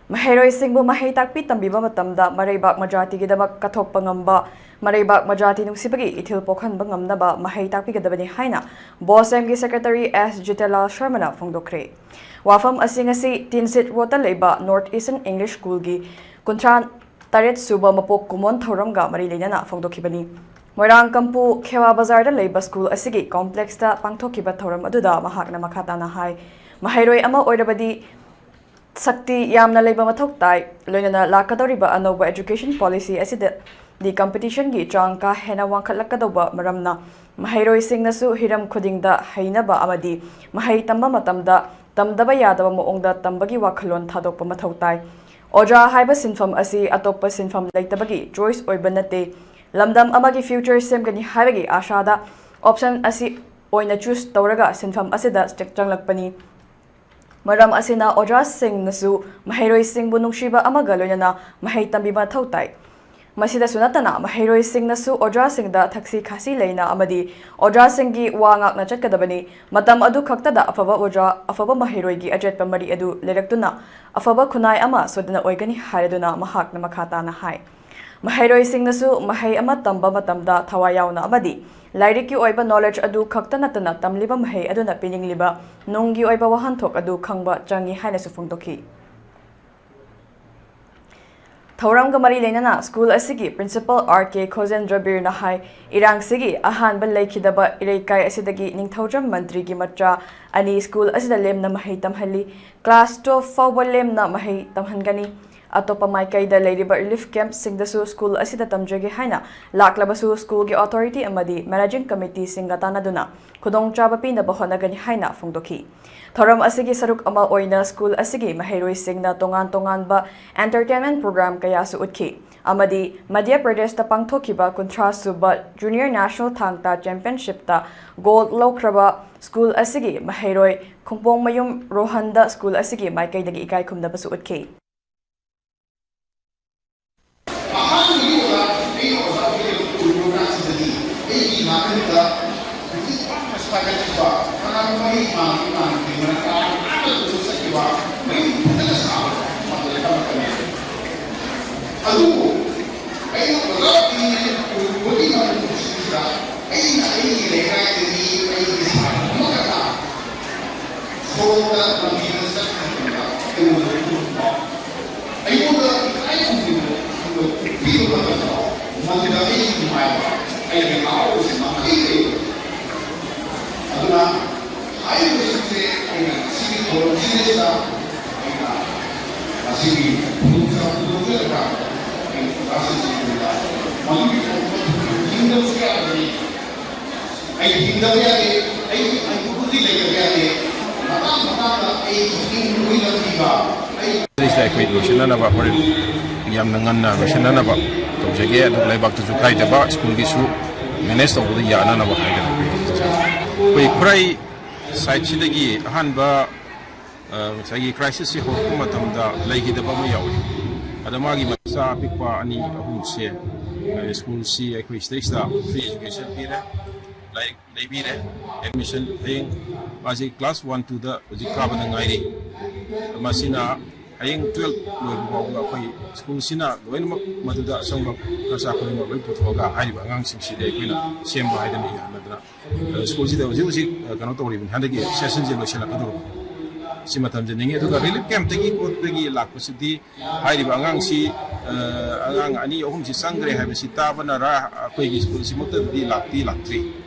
Maheiroi singbu mahei takpi tambiba matamda mareibak majati gidamak kathokpa ngamba mareibak majati nungsibagi ethil pokhanba ngamnaba mahei takpigadabani haina BOSMgi Secretary S. Jitelal Sharmana fongdokre. Wafam asingasi tinsit rota leiba North Eastern English School gi kuntran taret suba mapok kumon thoramga mari leinana fongdokibani. Moirang kampu Khewa Bazar da leiba school asigi complex da pangthokiba thoram aduda mahakna makhatana hai Maheiroi ama oirabadi Sakti yamna leiba mathok tai loinana lakadoriba anoba education policy asida di competition gi changka hena wangkhatlakadauba maramna Maheiroi singnasu hiram khudingda heinaba amadi mahei tamba matamda tamdaba yadaba moongda tambagi wakhalon thadokpa mathau tai oja haiba sinfam asi atoppa sinfam leitabagi choice oiba nate lamdam amagi future semgani haibagi ashada option asi oina choose tawraga sinfam asida changlakpani Maram asina oja sing nasu Maheiroi singbu nungshiba amaga loinana mahei tambiba thautai. Masida sunatana Maheiroi sing nasu oja singda thaksi khasi leina amadi oja singi wangak na chatkadabani matam adu khaktada afaba oja afaba Maheiroi gi ajet pamari adu leraktuna afaba khunai ama sodana oigani haiduna mahak na makhata na hai. Maheiroi sing nasu mahei ama tamba matamda thawayauna amadi Lairiki oiba knowledge adu khakta natana tamliba mahei aduna piningliba nunggi oiba wahanthok adu khangba changi haina sufungtoki Thauramga mari leinana school asigi principal RK Khozendra Bir Nahai irang sigi ahan ban leikhidaba ireikai asidagi ningthaujam mantri gi macha ani school asida lemna mahei tamhali class 12 fawba lemna mahei tamhangani Atopa Maikaida Lady Relief Camp Singdasu School Asida Tamjagi Haina, Laklabasu School Gi Authority Amadi, Managing Committee Singatana Duna, Kudong Chabapi na Bahonagani Haina Fungdoki. Thoram Asigi Saruk Ama Oina School Asigi, Maheiroi Singna Tongan ba Entertainment Program Kayasu Utki. Amadi, Madhya Pradesh ta Pangthokiba Kuntra Suba Junior National Thangta Championship ta Gold Lokraba School Asigi, Maheiroi, Kumpong Mayum Rohanda School Asigi, Maikaida Gi Ikai Kumdabasu Utki. Ngamnaba for yam nangana nganaba to jage adu laibak tu kai daba school gi su manage to the yana na ba haida koi prai side chidagi hanba sagi crisis si hokuma tamda laigi daba ma yawi adama gi masa pikpa ani ahum se school si ekoi stage da free education pire like lebire admission thing basic class 1 to the jikaba ngai masina Ayang 12 loibuga koi school sina loinmak maduda sangba kasa koi ma loi puthoga haiba angang singsi de koina semba haidani yanadra school sida uji kano tori bin handagi session je loisela kadoro simatam je ninge duga relief camp tegi kot tegi lakpasidi haiba angang si angang ani ohum si sangre haiba si tabana ra koi gi school si mota di lakti